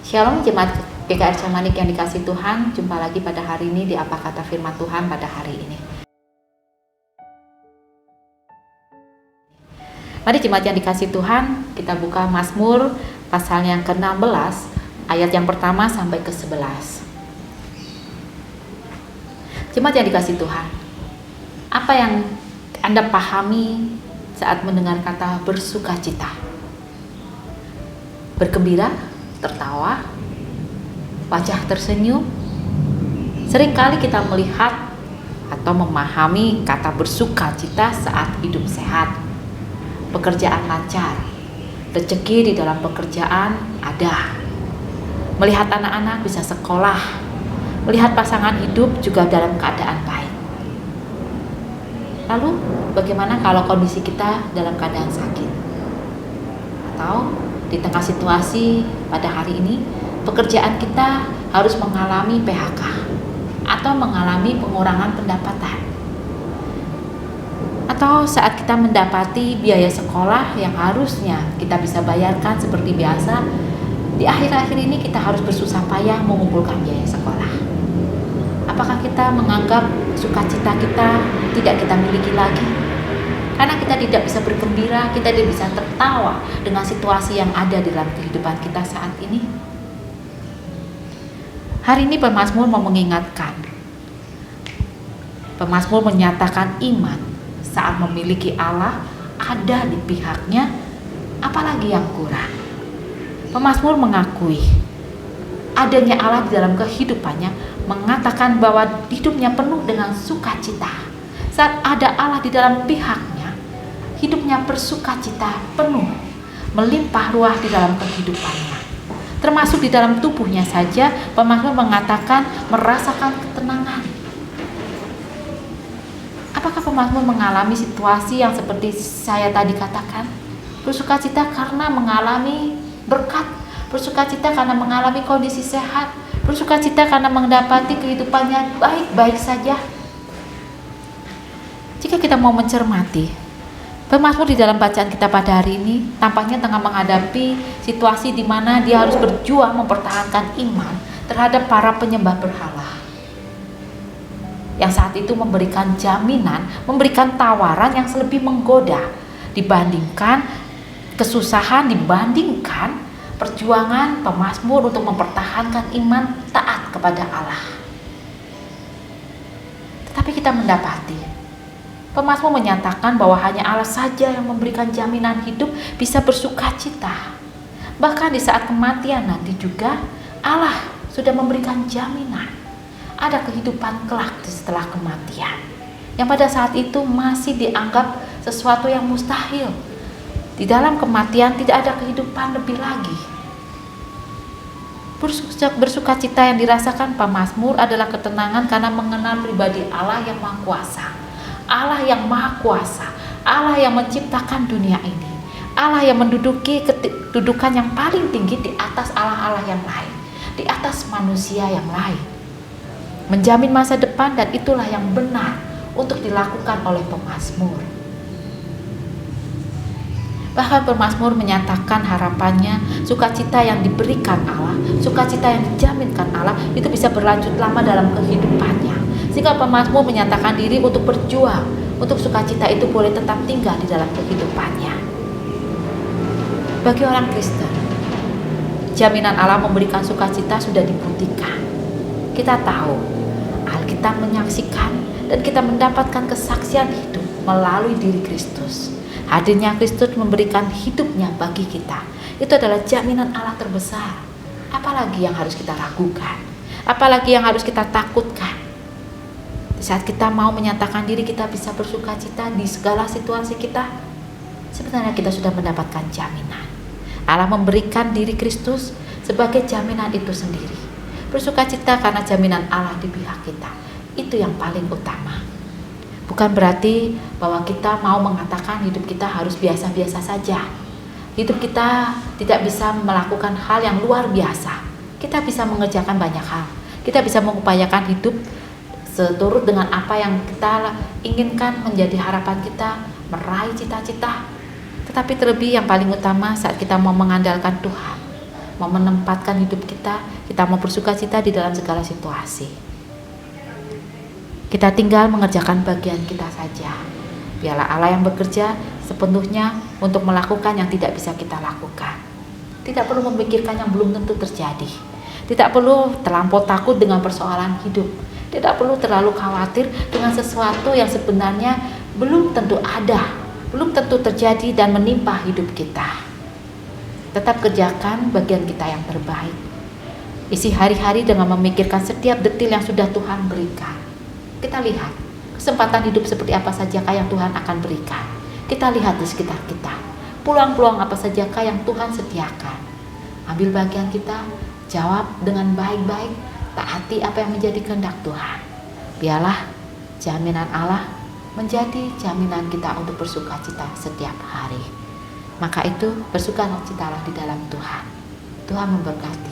Shalom jemaat GKR Camanik yang dikasih Tuhan, jumpa lagi pada hari ini di Apa Kata Firman Tuhan pada hari ini. Mari jemaat yang dikasih Tuhan, kita buka Mazmur pasal yang ke-16, ayat yang pertama sampai ke-11. Jemaat yang dikasih Tuhan, apa yang Anda pahami saat mendengar kata bersukacita? Bergembira? Tertawa, wajah tersenyum. Seringkali kita melihat atau memahami kata bersukacita saat hidup sehat, pekerjaan lancar, rezeki di dalam pekerjaan ada, melihat anak-anak bisa sekolah, melihat pasangan hidup juga dalam keadaan baik. Lalu bagaimana kalau kondisi kita dalam keadaan sakit? Atau di tengah situasi pada hari ini, pekerjaan kita harus mengalami PHK atau mengalami pengurangan pendapatan. Atau saat kita mendapati biaya sekolah yang harusnya kita bisa bayarkan seperti biasa, di akhir-akhir ini kita harus bersusah payah mengumpulkan biaya sekolah. Apakah kita menganggap sukacita kita tidak kita miliki lagi? Karena kita tidak bisa bergembira, kita tidak bisa tertawa dengan situasi yang ada di dalam kehidupan kita saat ini. Hari ini pemazmur mau mengingatkan. Pemazmur menyatakan iman saat memiliki Allah ada di pihaknya, apalagi yang kurang. Pemazmur mengakui adanya Allah di dalam kehidupannya, mengatakan bahwa hidupnya penuh dengan sukacita. Saat ada Allah di dalam pihaknya, hidupnya bersukacita penuh, melimpah ruah di dalam kehidupannya. Termasuk di dalam tubuhnya saja, pemazmur mengatakan merasakan ketenangan. Apakah pemazmur mengalami situasi yang seperti saya tadi katakan? Bersukacita karena mengalami berkat, bersukacita karena mengalami kondisi sehat, bersukacita karena mendapati kehidupannya baik-baik saja. Jika kita mau mencermati pemazmur di dalam bacaan kita pada hari ini, tampaknya tengah menghadapi situasi di mana dia harus berjuang mempertahankan iman terhadap para penyembah berhala. Yang saat itu memberikan jaminan, memberikan tawaran yang lebih menggoda dibandingkan kesusahan, dibandingkan perjuangan pemazmur untuk mempertahankan iman taat kepada Allah. Tetapi kita mendapati pemazmur menyatakan bahwa hanya Allah saja yang memberikan jaminan hidup bisa bersukacita. Bahkan di saat kematian nanti juga Allah sudah memberikan jaminan ada kehidupan kelak setelah kematian, yang pada saat itu masih dianggap sesuatu yang mustahil. Di dalam kematian tidak ada kehidupan lebih lagi. Bersukacita yang dirasakan pemazmur adalah ketenangan karena mengenal pribadi Allah yang Maha Kuasa, Allah yang Maha Kuasa, Allah yang menciptakan dunia ini, Allah yang menduduki kedudukan yang paling tinggi di atas Allah-Allah yang lain, di atas manusia yang lain, menjamin masa depan, dan itulah yang benar untuk dilakukan oleh pemazmur. Bahkan pemazmur menyatakan harapannya sukacita yang diberikan Allah, sukacita yang dijaminkan Allah itu bisa berlanjut lama dalam kehidupannya. Sehingga pemazmur menyatakan diri untuk berjuang, untuk sukacita itu boleh tetap tinggal di dalam kehidupannya. Bagi orang Kristen, jaminan Allah memberikan sukacita sudah dibuktikan. Kita tahu, Alkitab menyaksikan dan kita mendapatkan kesaksian hidup melalui diri Kristus. Hadirnya Kristus memberikan hidupnya bagi kita. Itu adalah jaminan Allah terbesar. Apalagi yang harus kita ragukan? Apalagi yang harus kita takutkan? Di saat kita mau menyatakan diri kita bisa bersukacita di segala situasi kita, sebenarnya kita sudah mendapatkan jaminan. Allah memberikan diri Kristus sebagai jaminan itu sendiri. Bersukacita karena jaminan Allah di pihak kita. Itu yang paling utama. Bukan berarti bahwa kita mau mengatakan hidup kita harus biasa-biasa saja. Hidup kita tidak bisa melakukan hal yang luar biasa. Kita bisa mengerjakan banyak hal. Kita bisa mengupayakan hidup seturut dengan apa yang kita inginkan, menjadi harapan kita, meraih cita-cita. Tetapi terlebih yang paling utama saat kita mau mengandalkan Tuhan, mau menempatkan hidup kita mau bersukacita di dalam segala situasi. Kita tinggal mengerjakan bagian kita saja. Biarlah Allah yang bekerja sepenuhnya untuk melakukan yang tidak bisa kita lakukan. Tidak perlu memikirkan yang belum tentu terjadi. Tidak perlu terlampau takut dengan persoalan hidup. Tidak perlu terlalu khawatir dengan sesuatu yang sebenarnya belum tentu ada, belum tentu terjadi dan menimpa hidup kita. Tetap kerjakan bagian kita yang terbaik. Isi hari-hari dengan memikirkan setiap detil yang sudah Tuhan berikan. Kita lihat kesempatan hidup seperti apa sajakah yang Tuhan akan berikan. Kita lihat di sekitar kita, peluang-peluang apa sajakah yang Tuhan sediakan. Ambil bagian kita, jawab dengan baik-baik, taati apa yang menjadi kehendak Tuhan. Biarlah jaminan Allah menjadi jaminan kita untuk bersukacita setiap hari. Maka itu bersukacitalah di dalam Tuhan. Tuhan memberkati.